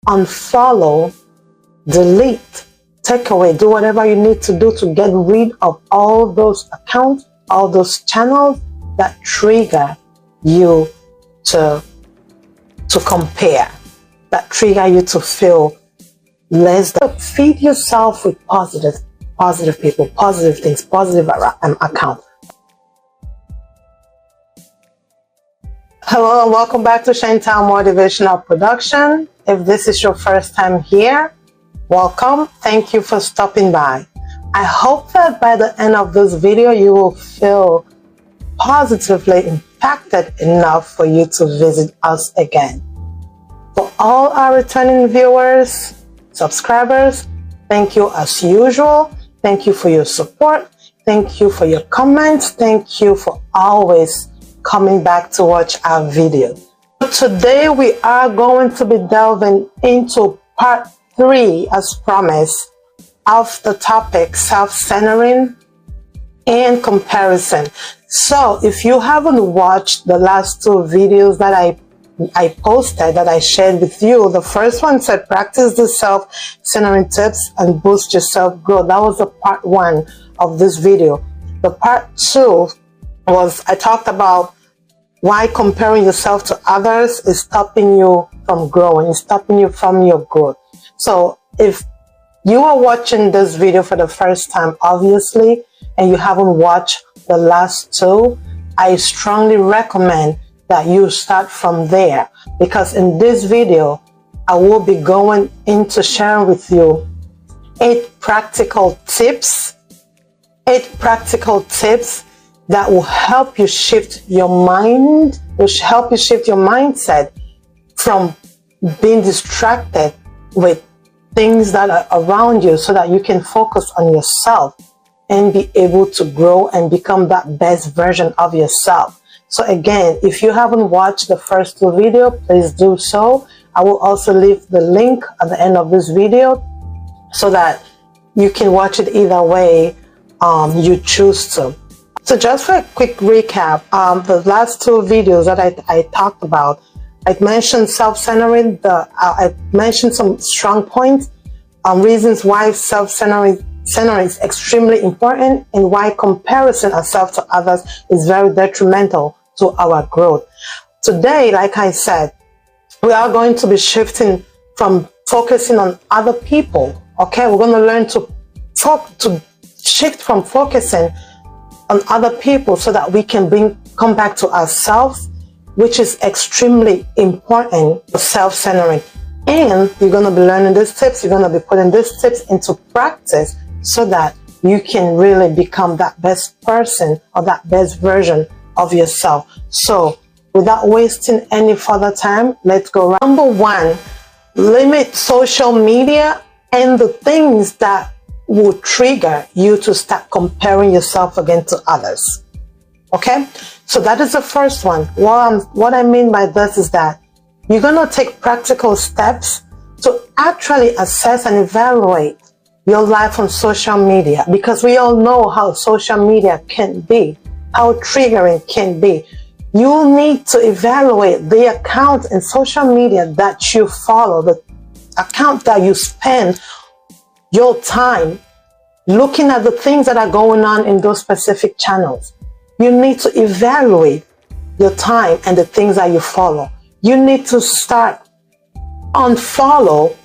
unfollow, delete, take away, do whatever you need to do to get rid of all those accounts, all those channels that trigger you to compare, that trigger you to feel less than. Feed yourself with positive people, positive things, positive account. Hello and welcome back to Chantal Motivational Production. If this is your first time here, welcome. Thank you for stopping by. I hope that by the end of this video, you will feel positively impacted enough for you to visit us again. For all our returning viewers, subscribers, thank you as usual. Thank you for your support. Thank you for your comments. Thank you for always coming back to watch our videos. Today we are going to be delving into part 3, as promised, of the topic self-centering and comparison. So if you haven't watched the last 2 videos that I posted, that I shared with you, the first one said practice the self-centering tips and boost your self-growth. That was the part 1 of this video. The part 2 was, I talked about why comparing yourself to others is stopping you from growing, is stopping you from your growth. So if you are watching this video for the first time, obviously, and you haven't watched the last 2, I strongly recommend that you start from there, because in this video, I will be going into sharing with you 8 practical tips that will help you shift your mind, which help you shift your mindset from being distracted with things that are around you, so that you can focus on yourself and be able to grow and become that best version of yourself. So again, if you haven't watched the first 2 videos, please do so. I will also leave the link at the end of this video so that you can watch it either way you choose to. So just for a quick recap, the last 2 videos that I talked about, I mentioned self-centering. I mentioned some strong points, reasons why self-centering is extremely important, and why comparison ourselves to others is very detrimental to our growth. Today, like I said, we are going to be shifting from focusing on other people. Okay, we're going to learn to shift from focusing on other people so that we can come back to ourselves, which is extremely important for self-centering. And you're going to be learning these tips, you're going to be putting these tips into practice so that you can really become that best person or that best version of yourself. So without wasting any further time, let's go. Number 1, limit social media and the things that will trigger you to start comparing yourself again to others. Okay, so that is the first one. What I mean by this is that you're going to take practical steps to actually assess and evaluate your life on social media, because we all know how social media can be, how triggering can be. You need to evaluate the account in social media that you follow, the account that you spend your time looking at the things that are going on in those specific channels. You need to evaluate your time and the things that you follow. You need to start unfollow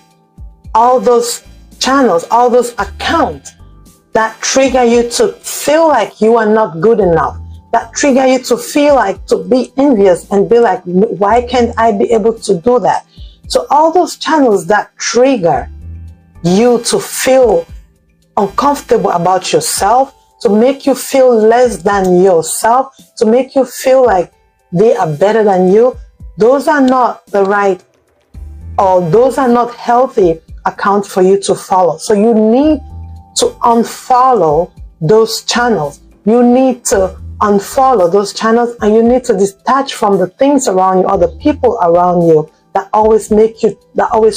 all those channels, all those accounts that trigger you to feel like you are not good enough, that trigger you to feel like, to be envious and be like, why can't I be able to do that? So all those channels that trigger you to feel uncomfortable about yourself, to make you feel less than yourself, to make you feel like they are better than you, those are not the right, or those are not healthy accounts for you to follow. So you need to unfollow those channels. You need to unfollow those channels, and you need to detach from the things around you or the people around you that always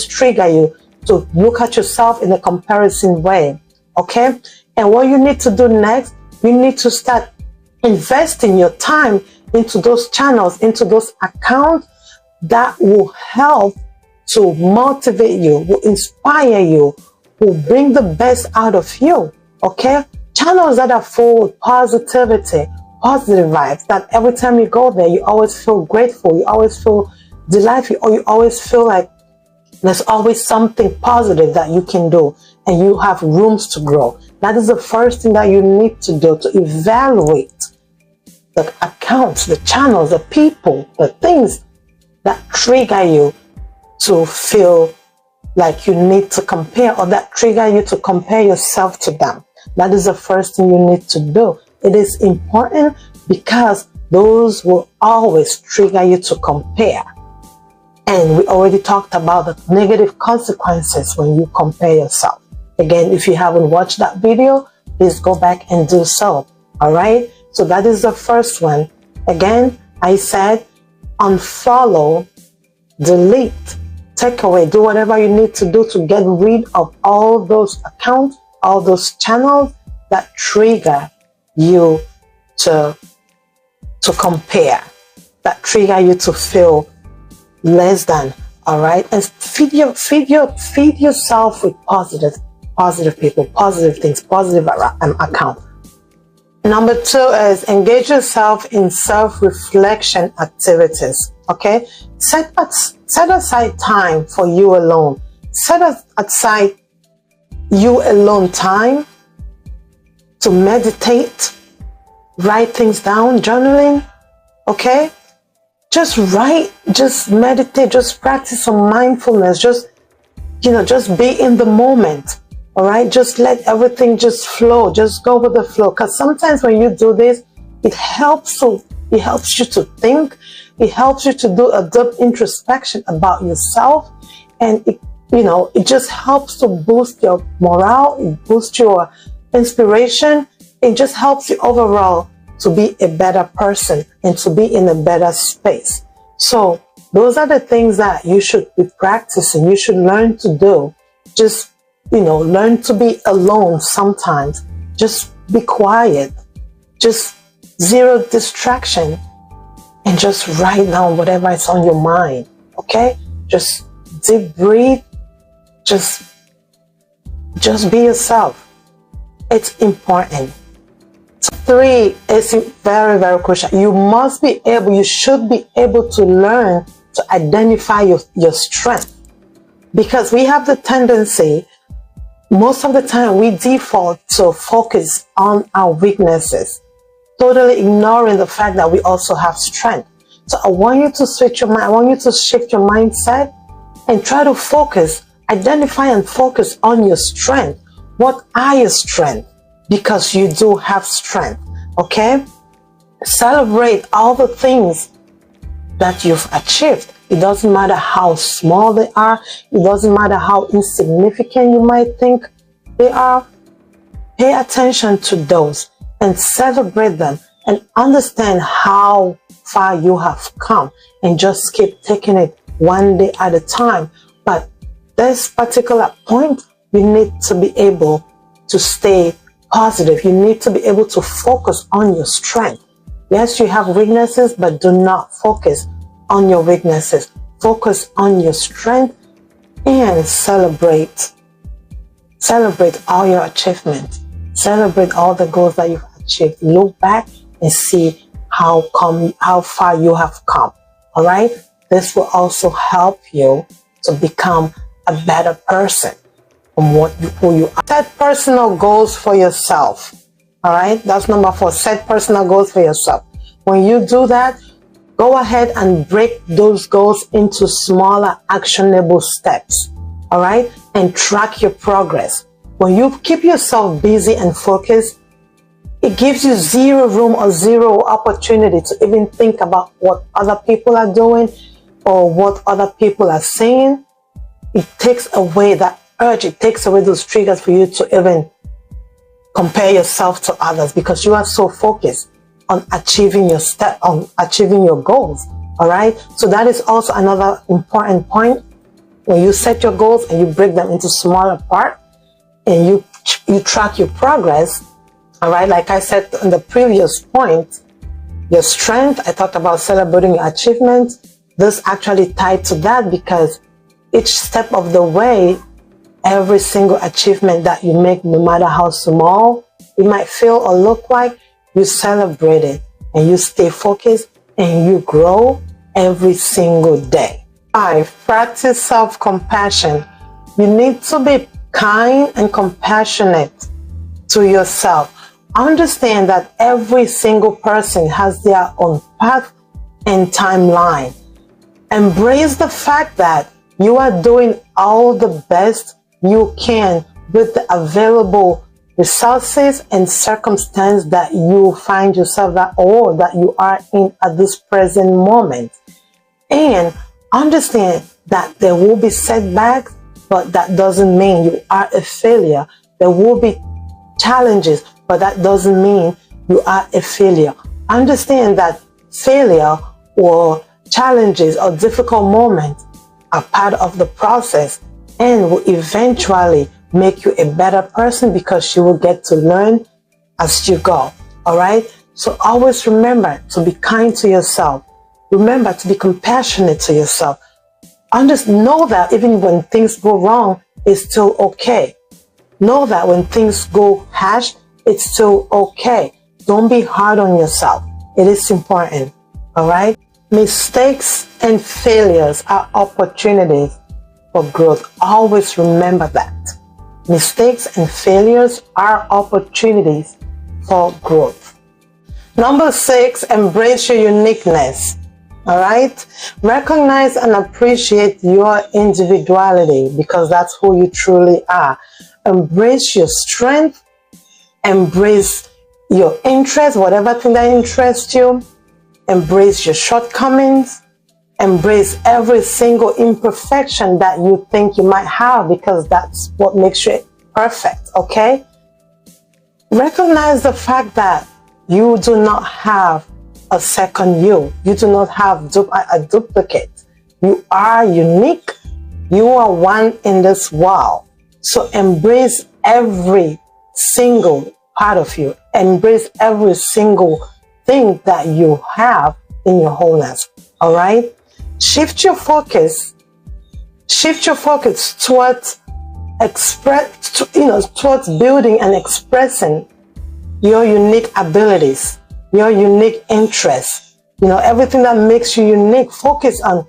trigger you to look at yourself in a comparison way. Okay? And what you need to do next, you need to start investing your time into those channels, into those accounts that will help to motivate you, will inspire you, will bring the best out of you, okay? Channels that are full of positivity, positive vibes, that every time you go there, you always feel grateful, you always feel delightful, or you always feel like there's always something positive that you can do and you have rooms to grow. That is the first thing that you need to do, to evaluate the accounts, the channels, the people, the things that trigger you to feel like you need to compare, or that trigger you to compare yourself to them. That is the first thing you need to do. It is important because those will always trigger you to compare. And we already talked about the negative consequences when you compare yourself. Again, if you haven't watched that video, please go back and do so. All right? So that is the first one. Again, I said unfollow, delete, take away, do whatever you need to do to get rid of all those accounts, all those channels that trigger you to compare, that trigger you to feel less than. All right, and feed yourself with positive people, positive things, positive account. Number 2 is engage yourself in self-reflection activities. Okay, set aside time for you alone. Set aside you alone time to meditate, write things down, journaling. Okay, just write, just meditate, just practice some mindfulness. Just be in the moment. All right, just let everything just flow. Just go with the flow. Because sometimes when you do this, it helps you to think. It helps you to do a deep introspection about yourself, and it just helps to boost your morale. It boosts your inspiration. It just helps you overall to be a better person and to be in a better space. So those are the things that you should be practicing. You should learn to do. Just learn to be alone sometimes. Just be quiet. Just zero distraction. And just write down whatever is on your mind. Okay? Just deep breathe. Just be yourself. It's important. 3 is very, very crucial. You should be able to learn to identify your strength. Because we have the tendency, most of the time, we default to focus on our weaknesses, totally ignoring the fact that we also have strength. So I want you to switch your mind. I want you to shift your mindset and try to identify and focus on your strength. What are your strengths? Because you do have strength, okay? Celebrate all the things that you've achieved. It doesn't matter how small they are. It doesn't matter how insignificant you might think they are. Pay attention to those and celebrate them and understand how far you have come, and just keep taking it one day at a time. But this particular point, you need to be able to stay positive. You need to be able to focus on your strength. Yes, you have weaknesses, but do not focus on your weaknesses. Focus on your strength and celebrate all your achievements. Celebrate all the goals that you've achieved. Look back and see how far you have come. All right? This will also help you to become a better person from who you are. Set personal goals for yourself. All right? That's number 4. Set personal goals for yourself. When you do that, go ahead and break those goals into smaller, actionable steps. All right? And track your progress. When you keep yourself busy and focused, it gives you zero room or zero opportunity to even think about what other people are doing or what other people are saying. It takes away that urge. It takes away those triggers for you to even compare yourself to others, because you are so focused on achieving your goals. All right. So that is also another important point. When you set your goals and you break them into smaller parts and you track your progress. All right. Like I said in the previous point, your strength, I talked about celebrating your achievements. This actually tied to that, because each step of the way, every single achievement that you make, no matter how small it might feel or look like, you celebrate it and you stay focused and you grow every single day. 5, practice self-compassion. You need to be kind and compassionate to yourself. Understand that every single person has their own path and timeline. Embrace the fact that you are doing all the best you can with the available resources and circumstance that you find yourself at, or that you are in at this present moment. And understand that there will be setbacks, but that doesn't mean you are a failure. There will be challenges, but that doesn't mean you are a failure. Understand that failure or challenges or difficult moments are part of the process and will eventually make you a better person, because you will get to learn as you go. All right? So always remember to be kind to yourself. Remember to be compassionate to yourself. Know that even when things go wrong, it's still okay. Know that when things go harsh, it's still okay. Don't be hard on yourself. It is important. All right? Mistakes and failures are opportunities for growth. Always remember that. Mistakes and failures are opportunities for growth. Number 6, embrace your uniqueness. All right? Recognize and appreciate your individuality, because that's who you truly are. Embrace your strength. Embrace your interest, whatever thing that interests you. Embrace your shortcomings. Embrace every single imperfection that you think you might have, because that's what makes you perfect, okay? Recognize the fact that you do not have a second you. You do not have a duplicate. You are unique. You are one in this world. So embrace every single part of you. Embrace every single thing that you have in your wholeness, all right? Shift your focus towards towards building and expressing your unique abilities, your unique interests, everything that makes you unique. Focus on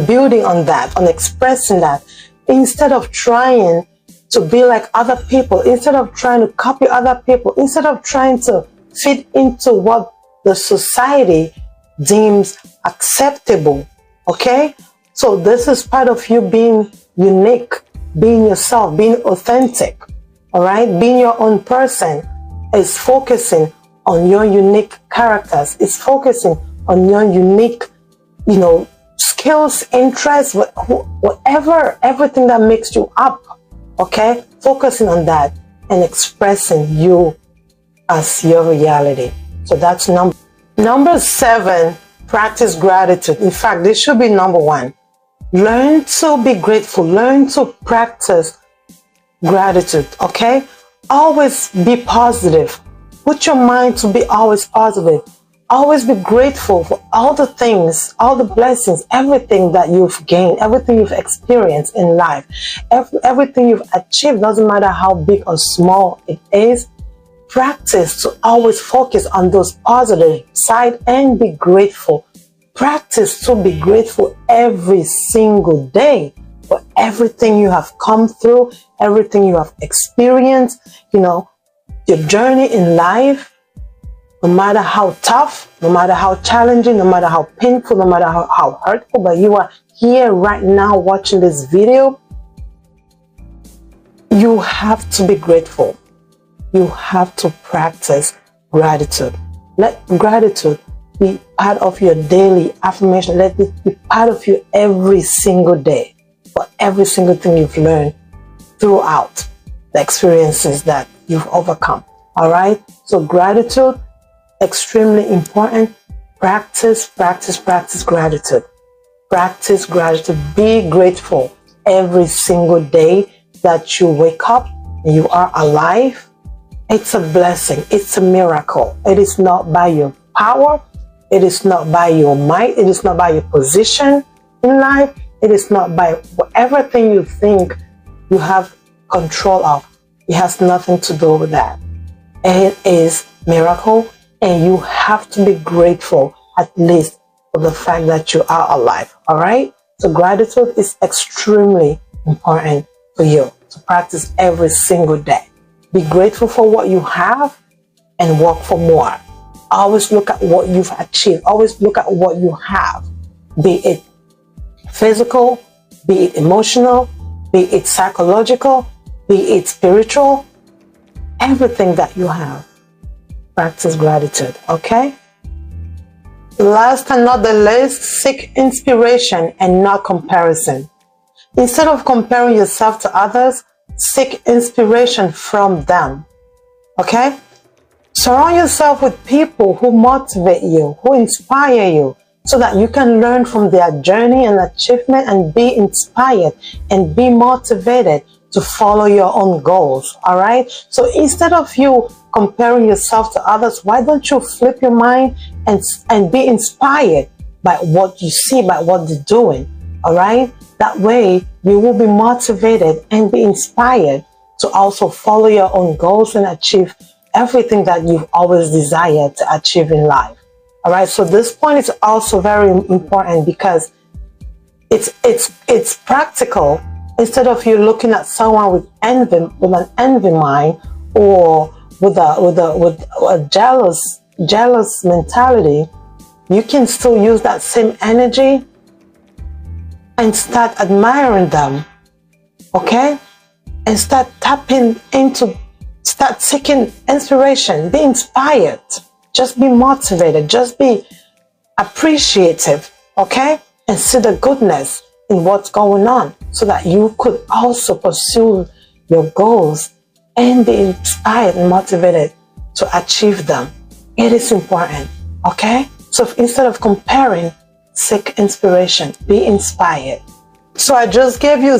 building on that, on expressing that, instead of trying to be like other people, instead of trying to copy other people, instead of trying to fit into what the society deems acceptable. Okay? So this is part of you being unique, being yourself, being authentic. All right? Being your own person is focusing on your unique characters. It's focusing on your unique, skills, interests, whatever, everything that makes you up. Okay? Focusing on that and expressing you as your reality. So that's number 7. Practice gratitude. In fact, this should be number 1. Learn to be grateful. Learn to practice gratitude. Okay? Always be positive. Put your mind to be always positive. Always be grateful for all the things, all the blessings, everything that you've gained, everything you've experienced in life, everything you've achieved. Doesn't matter how big or small it is. Practice to always focus on those positive side and be grateful. Practice to be grateful every single day for everything you have come through, everything you have experienced, your journey in life. No matter how tough, no matter how challenging, no matter how painful, no matter how hurtful, but you are here right now watching this video, you have to be grateful. You have to practice gratitude. Let gratitude be part of your daily affirmation. Let it be part of you every single day for every single thing you've learned throughout the experiences that you've overcome. All right? So gratitude, extremely important. Practice gratitude. Practice gratitude. Be grateful every single day that you wake up and you are alive. It's a blessing. It's a miracle. It is not by your power. It is not by your might. It is not by your position in life. It is not by everything you think you have control of. It has nothing to do with that. It is miracle, and you have to be grateful at least for the fact that you are alive. All right? So gratitude is extremely important for you to practice every single day. Be grateful for what you have and work for more. Always look at what you've achieved. Always look at what you have. Be it physical, be it emotional, be it psychological, be it spiritual. Everything that you have, practice gratitude, okay? Last and not the least, seek inspiration and not comparison. Instead of comparing yourself to others, seek inspiration from them, okay? Surround yourself with people who motivate you, who inspire you, so that you can learn from their journey and achievement and be inspired and be motivated to follow your own goals, all right? So instead of you comparing yourself to others, why don't you flip your mind and be inspired by what you see, by what they're doing, all right? That way, you will be motivated and be inspired to also follow your own goals and achieve everything that you've always desired to achieve in life. All right, so this point is also very important because it's practical. Instead of you looking at someone with envy, with an envy mind, or with a jealous mentality, you can still use that same energy and start admiring them, okay? And start seeking inspiration, be inspired, just be motivated, just be appreciative, okay? And see the goodness in what's going on so that you could also pursue your goals and be inspired and motivated to achieve them. It is important, okay? So instead of comparing, seek inspiration, be inspired. So I just gave you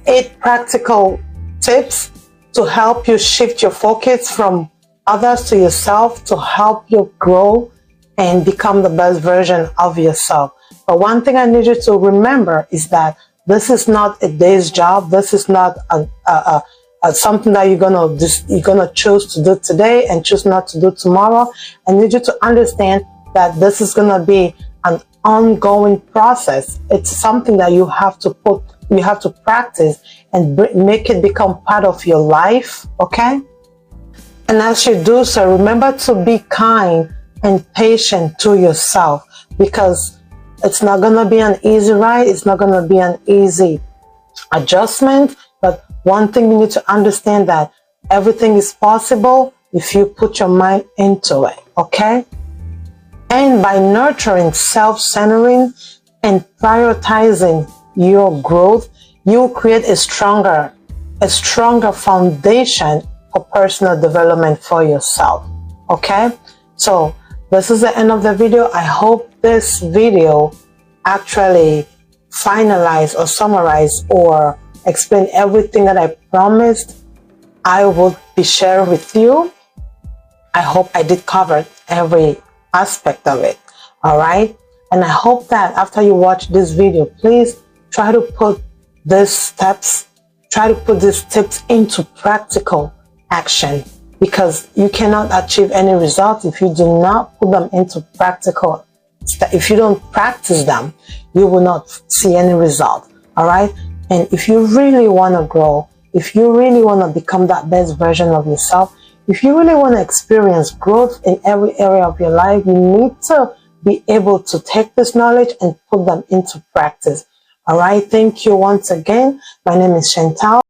8 practical tips to help you shift your focus from others to yourself, to help you grow and become the best version of yourself. But one thing I need you to remember is that this is not a day's job. This is not something that you're gonna choose to do today and choose not to do tomorrow. I need you to understand that this is gonna be an ongoing process. It's something that you have to practice and make it become part of your life, okay? And as you do so, remember to be kind and patient to yourself, because it's not going to be an easy ride. It's not going to be an easy adjustment. But one thing you need to understand, that everything is possible if you put your mind into it, okay? And by nurturing self-centering and prioritizing your growth, you create a stronger foundation for personal development for yourself, okay? So this is the end of the video. I hope this video actually finalized or summarized or explained everything that I promised I would be sharing with you. I hope I did cover every aspect of it, all right? And I hope that after you watch this video, please try to put these tips into practical action, because you cannot achieve any result if you do not put them into practical. If you don't practice them, you will not see any result, all right? And if you really want to grow, if you really want to become that best version of yourself, if you really want to experience growth in every area of your life, you need to be able to take this knowledge and put them into practice. All right. Thank you once again. My name is Chantal.